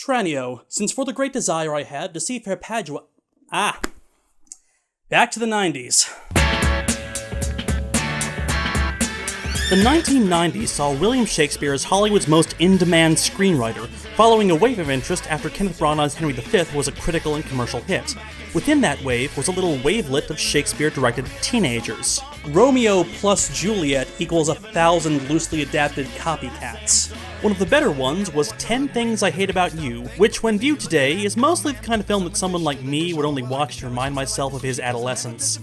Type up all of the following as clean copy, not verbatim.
Tranio, since for the great desire I had to see fair Padua... Back to the 90s. The 1990s saw William Shakespeare as Hollywood's most in-demand screenwriter, following a wave of interest after Kenneth Branagh's Henry V was a critical and commercial hit. Within that wave was a little wavelet of Shakespeare-directed teenagers. Romeo plus Juliet equals 1,000 loosely adapted copycats. One of the better ones was 10 Things I Hate About You, which when viewed today is mostly the kind of film that someone like me would only watch to remind myself of his adolescence.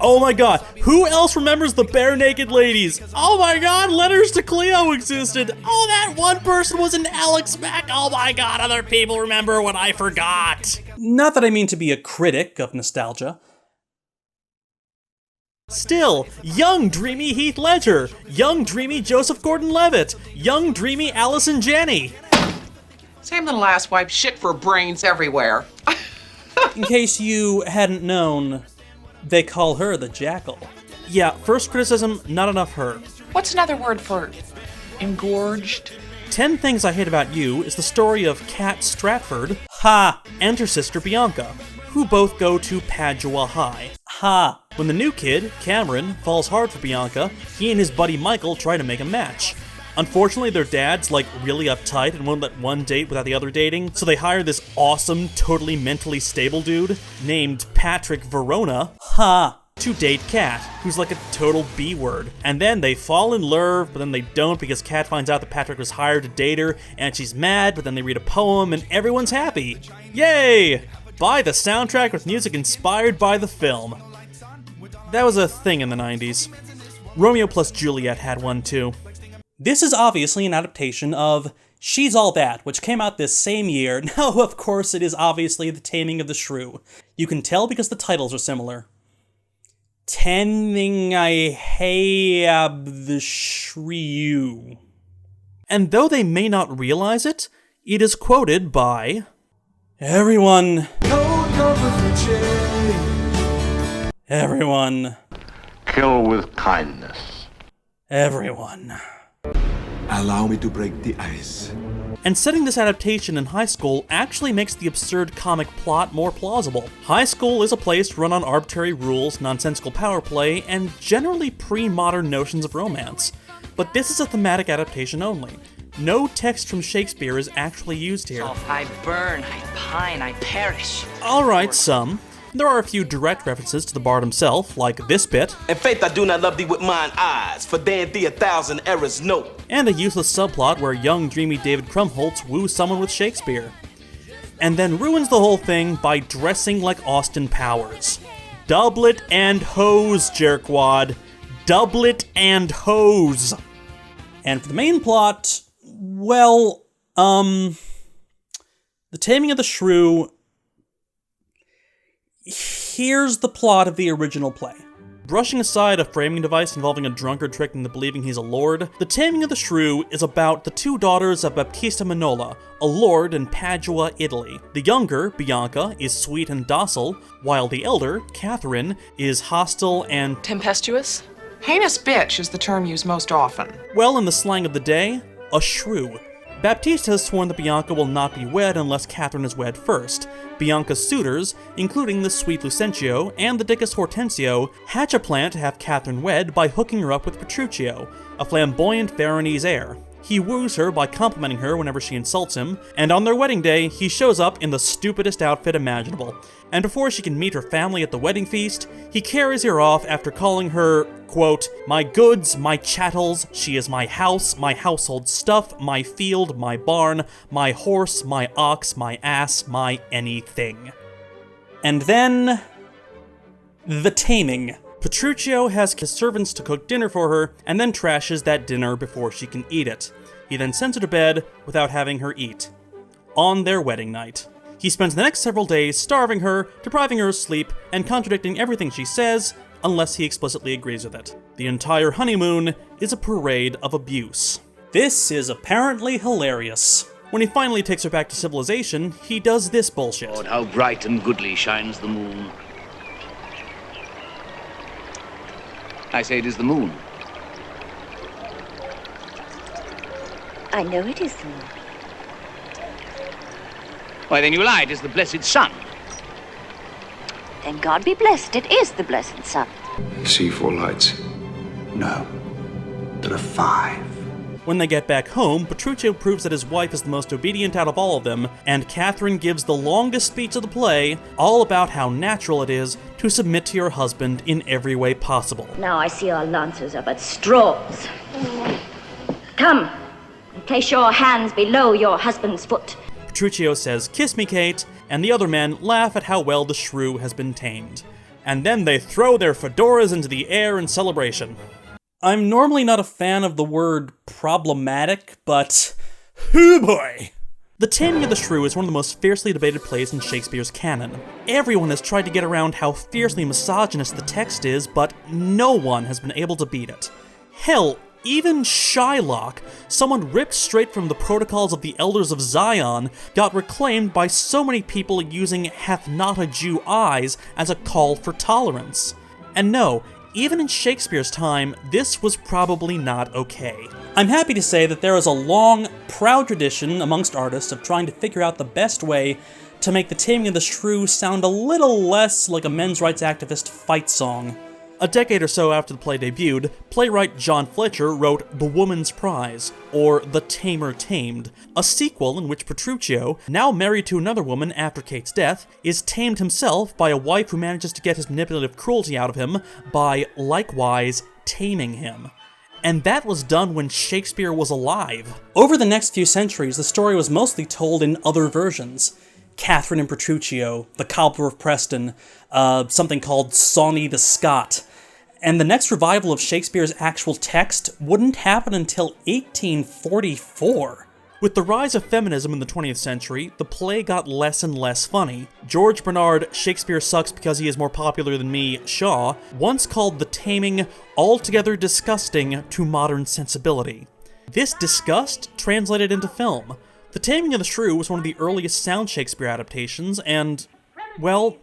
Oh my god, who else remembers the Bare Naked Ladies? Oh my god, Letters to Cleo existed! Oh, that one person was an Alex Mack! Oh my god, other people remember what I forgot! Not that I mean to be a critic of nostalgia. Still, young dreamy Heath Ledger, young dreamy Joseph Gordon-Levitt, young dreamy Allison Janney. Same little asswipe, shit for brains everywhere. In case you hadn't known, they call her the Jackal. Yeah, first criticism, not enough her. What's another word for engorged? 10 Things I Hate About You is the story of Kat Stratford, and her sister Bianca, who both go to Padua High. When the new kid, Cameron, falls hard for Bianca, he and his buddy Michael try to make a match. Unfortunately, their dad's, really uptight and won't let one date without the other dating, so they hire this awesome, totally mentally stable dude named Patrick Verona, to date Kat, who's like a total B-word. And then they fall in love, but then they don't because Kat finds out that Patrick was hired to date her, and she's mad, but then they read a poem, and everyone's happy. Yay! Buy the soundtrack with music inspired by the film. That was a thing in the 90s. Romeo plus Juliet had one too. This is obviously an adaptation of She's All That, which came out this same year. No, of course it is obviously The Taming of the Shrew. You can tell because the titles are similar. Taming I Have the Shrew. And though they may not realize it, it is quoted by... Everyone. Everyone. Kill with kindness. Everyone. Allow me to break the ice. And setting this adaptation in high school actually makes the absurd comic plot more plausible. High school is a place run on arbitrary rules, nonsensical power play, and generally pre-modern notions of romance. But this is a thematic adaptation only. No text from Shakespeare is actually used here. I burn, I pine, I perish. Alright, some. There are a few direct references to the bard himself, like this bit. In faith I do not love thee with mine eyes, for there thee 1,000 errors note. And a useless subplot where young dreamy David Krumholtz woos someone with Shakespeare. And then ruins the whole thing by dressing like Austin Powers. Doublet and hose, jerkwad. Doublet and hose. And for the main plot, well, The Taming of the Shrew... Here's the plot of the original play. Brushing aside a framing device involving a drunkard tricked into believing he's a lord, The Taming of the Shrew is about the two daughters of Baptista Minola, a lord in Padua, Italy. The younger, Bianca, is sweet and docile, while the elder, Catherine, is hostile and... tempestuous? Heinous bitch is the term used most often. Well, in the slang of the day, a shrew. Baptista has sworn that Bianca will not be wed unless Catherine is wed first. Bianca's suitors, including the sweet Lucentio and the dickest Hortensio, hatch a plan to have Catherine wed by hooking her up with Petruchio, a flamboyant Veronese heir. He woos her by complimenting her whenever she insults him, and on their wedding day, he shows up in the stupidest outfit imaginable. And before she can meet her family at the wedding feast, he carries her off after calling her, quote, my goods, my chattels, she is my house, my household stuff, my field, my barn, my horse, my ox, my ass, my anything. And then... The Taming. Petruchio has his servants to cook dinner for her, and then trashes that dinner before she can eat it. He then sends her to bed without having her eat. On their wedding night. He spends the next several days starving her, depriving her of sleep, and contradicting everything she says, unless he explicitly agrees with it. The entire honeymoon is a parade of abuse. This is apparently hilarious. When he finally takes her back to civilization, he does this bullshit. Lord, how bright and goodly shines the moon. I say it is the moon. I know it is the moon. Why, then you lie. It is the blessed sun. Then God be blessed, it is the blessed sun. You see 4 lights? No. There are 5. When they get back home, Petruchio proves that his wife is the most obedient out of all of them, and Catherine gives the longest speech of the play, all about how natural it is to submit to your husband in every way possible. Now I see our lances are but straws. Come, and place your hands below your husband's foot. Petruchio says, "Kiss me, Kate," and the other men laugh at how well the shrew has been tamed. And then they throw their fedoras into the air in celebration. I'm normally not a fan of the word problematic, but hoo boy! The Taming of the Shrew is one of the most fiercely debated plays in Shakespeare's canon. Everyone has tried to get around how fiercely misogynist the text is, but no one has been able to beat it. Hell, even Shylock, someone ripped straight from the protocols of the Elders of Zion, got reclaimed by so many people using "hath not a Jew eyes" as a call for tolerance. And no, even in Shakespeare's time, this was probably not okay. I'm happy to say that there is a long, proud tradition amongst artists of trying to figure out the best way to make The Taming of the Shrew sound a little less like a men's rights activist fight song. A decade or so after the play debuted, playwright John Fletcher wrote The Woman's Prize, or The Tamer Tamed, a sequel in which Petruchio, now married to another woman after Kate's death, is tamed himself by a wife who manages to get his manipulative cruelty out of him by, likewise, taming him. And that was done when Shakespeare was alive. Over the next few centuries, the story was mostly told in other versions. Catherine and Petruchio, The Cobbler of Preston, something called Sawney the Scot. And the next revival of Shakespeare's actual text wouldn't happen until 1844. With the rise of feminism in the 20th century, the play got less and less funny. George Bernard, Shakespeare sucks because he is more popular than me, Shaw, once called The Taming altogether disgusting to modern sensibility. This disgust translated into film. The Taming of the Shrew was one of the earliest sound Shakespeare adaptations, and, well,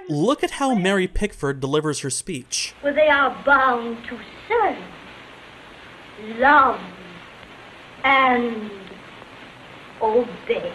look at how Mary Pickford delivers her speech. For they are bound to serve, love, and obey.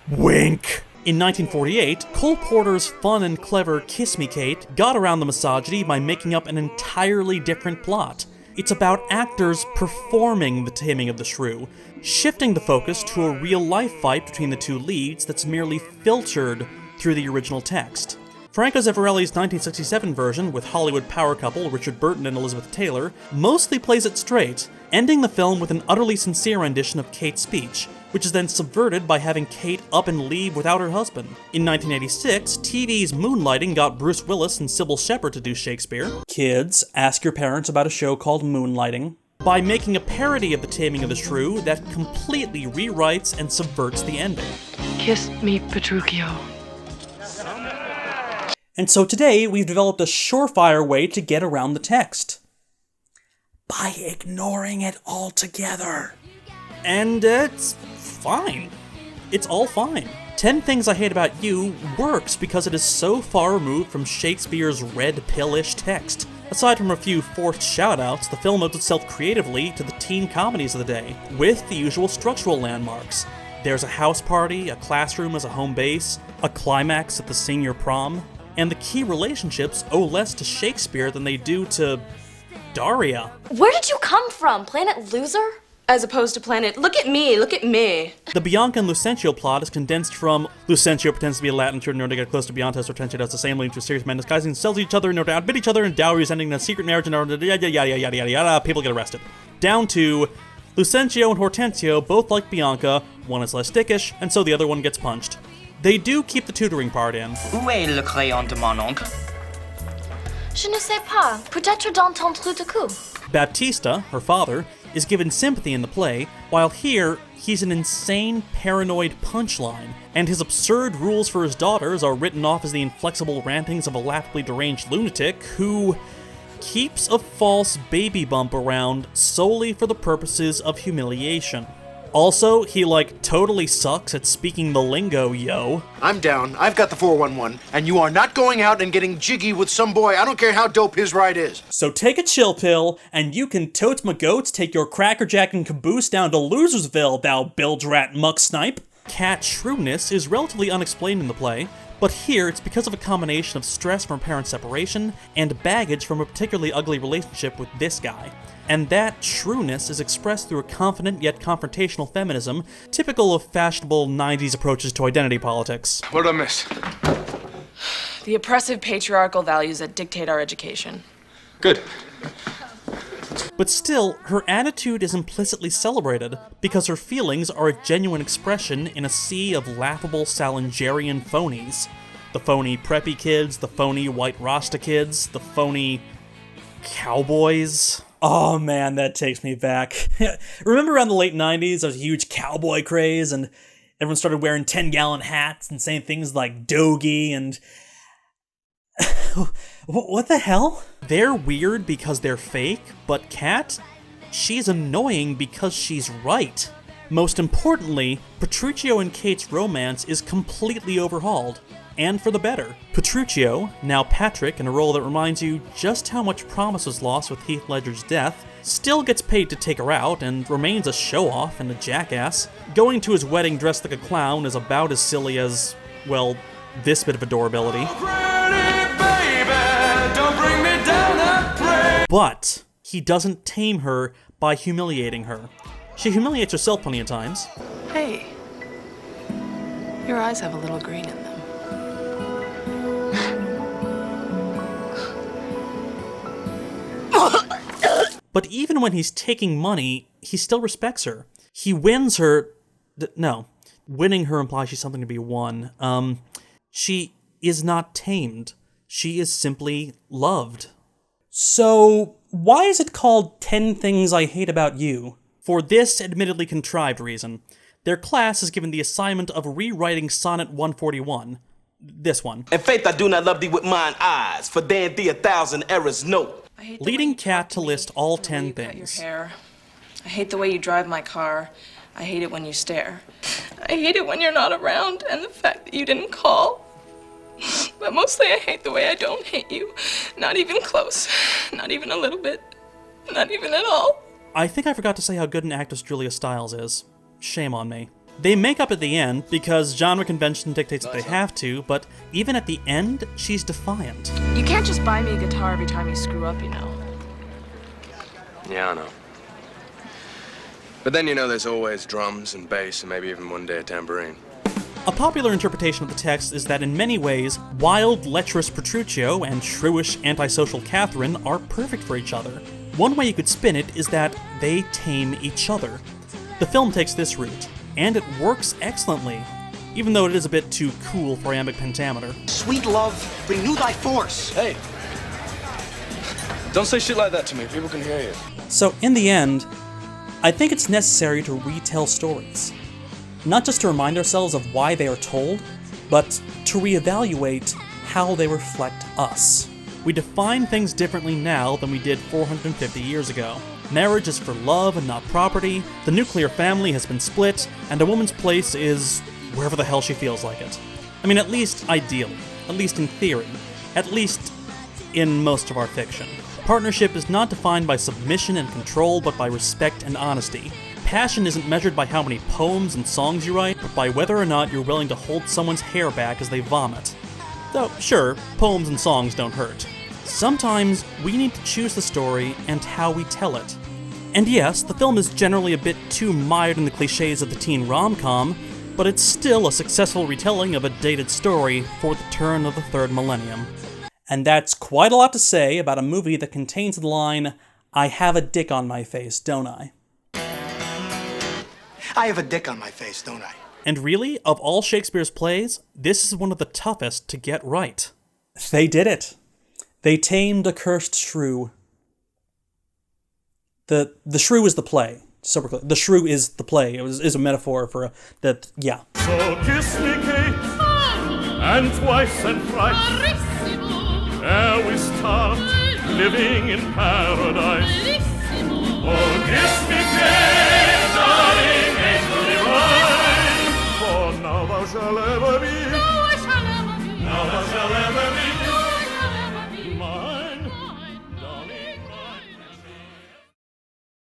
Wink! In 1948, Cole Porter's fun and clever Kiss Me, Kate got around the misogyny by making up an entirely different plot. It's about actors performing The Taming of the Shrew, shifting the focus to a real-life fight between the two leads that's merely filtered through the original text. Franco Zeffirelli's 1967 version, with Hollywood power couple Richard Burton and Elizabeth Taylor, mostly plays it straight, ending the film with an utterly sincere rendition of Kate's speech, which is then subverted by having Kate up and leave without her husband. In 1986, TV's Moonlighting got Bruce Willis and Sybil Shepherd to do Shakespeare. Kids, ask your parents about a show called Moonlighting. By making a parody of The Taming of the Shrew that completely rewrites and subverts the ending. Kiss me, Petruchio. And so today, we've developed a surefire way to get around the text. By ignoring it altogether. And it's fine. It's all fine. 10 Things I Hate About You works because it is so far removed from Shakespeare's red pill-ish text. Aside from a few forced shout-outs, the film owes itself creatively to the teen comedies of the day, with the usual structural landmarks. There's a house party, a classroom as a home base, a climax at the senior prom, and the key relationships owe less to Shakespeare than they do to Daria. Where did you come from? Planet Loser? As opposed to planet, look at me, look at me. The Bianca and Lucentio plot is condensed from Lucentio pretends to be a Latin tutor in order to get close to Bianca, so Hortensio does the same, leading to a serious man disguising themselves each other in order to outbid each other, and dowries ending in a secret marriage in order to yada yada yada yada yada, people get arrested. Down to Lucentio and Hortensio both like Bianca, one is less dickish, and so the other one gets punched. They do keep the tutoring part in. Où est le crayon de mon oncle? Je ne sais pas. Peut-être dans ton trou de cou. Baptista, her father, is given sympathy in the play, while here, he's an insane, paranoid punchline, and his absurd rules for his daughters are written off as the inflexible rantings of a laughably deranged lunatic who keeps a false baby bump around solely for the purposes of humiliation. Also, he, totally sucks at speaking the lingo, yo. I'm down. I've got the 411, and you are not going out and getting jiggy with some boy. I don't care how dope his ride is. So take a chill pill, and you can totes my goats take your crackerjack and caboose down to Losersville, thou bilge rat muck snipe. Kat's shrewdness is relatively unexplained in the play, but here it's because of a combination of stress from parent separation and baggage from a particularly ugly relationship with this guy. And that shrewdness is expressed through a confident yet confrontational feminism, typical of fashionable 90s approaches to identity politics. What did I miss? The oppressive patriarchal values that dictate our education. Good. But still, her attitude is implicitly celebrated, because her feelings are a genuine expression in a sea of laughable Salingerian phonies. The phony preppy kids, the phony white Rasta kids, the phony cowboys. Oh man, that takes me back. Remember around the late 90s, there was a huge cowboy craze, and everyone started wearing 10-gallon hats and saying things like "dogie" and... What the hell? They're weird because they're fake, but Kat, she's annoying because she's right. Most importantly, Petruchio and Kate's romance is completely overhauled, and for the better. Petruchio, now Patrick in a role that reminds you just how much promise was lost with Heath Ledger's death, still gets paid to take her out and remains a show-off and a jackass. Going to his wedding dressed like a clown is about as silly as, well, this bit of adorability. But he doesn't tame her by humiliating her. She humiliates herself plenty of times. Hey, your eyes have a little green in them. But even when he's taking money, he still respects her. He wins her... No. Winning her implies she's something to be won. She is not tamed. She is simply loved. So, why is it called 10 Things I Hate About You? For this admittedly contrived reason. Their class is given the assignment of rewriting Sonnet 141. This one. And faith, I do not love thee with mine eyes, for then thee 1,000 errors note. Leading Kat to list all 10 things. I hate the way you drive my car. I hate it when you stare. I hate it when you're not around, and the fact that you didn't call. But mostly I hate the way I don't hate you. Not even close. Not even a little bit. Not even at all. I think I forgot to say how good an actress Julia Stiles is. Shame on me. They make up at the end because genre convention dictates that they have to, but even at the end, she's defiant. You can't just buy me a guitar every time you screw up, you know. Yeah, I know. But then, you know, there's always drums and bass and maybe even one day a tambourine. A popular interpretation of the text is that in many ways, wild, lecherous Petruchio and shrewish, antisocial Catherine are perfect for each other. One way you could spin it is that they tame each other. The film takes this route, and it works excellently, even though it is a bit too cool for iambic pentameter. Sweet love, renew thy force. Hey, don't say shit like that to me. People can hear you. So, in the end, I think it's necessary to retell stories. Not just to remind ourselves of why they are told, but to reevaluate how they reflect us. We define things differently now than we did 450 years ago. Marriage is for love and not property, the nuclear family has been split, and a woman's place is wherever the hell she feels like it. I mean, at least ideally, at least in theory, at least in most of our fiction. Partnership is not defined by submission and control, but by respect and honesty. Passion isn't measured by how many poems and songs you write, but by whether or not you're willing to hold someone's hair back as they vomit. Though, sure, poems and songs don't hurt. Sometimes we need to choose the story and how we tell it. And yes, the film is generally a bit too mired in the cliches of the teen rom-com, but it's still a successful retelling of a dated story for the turn of the third millennium. And that's quite a lot to say about a movie that contains the line, "I have a dick on my face, don't I?" I have a dick on my face, don't I? And really, of all Shakespeare's plays, this is one of the toughest to get right. They did it. They tamed a cursed shrew. The shrew is the play. So we're clear. The shrew is the play. It is a metaphor for that. Yeah. So kiss me, Kate, and twice and thrice, ere we start living in Paradise.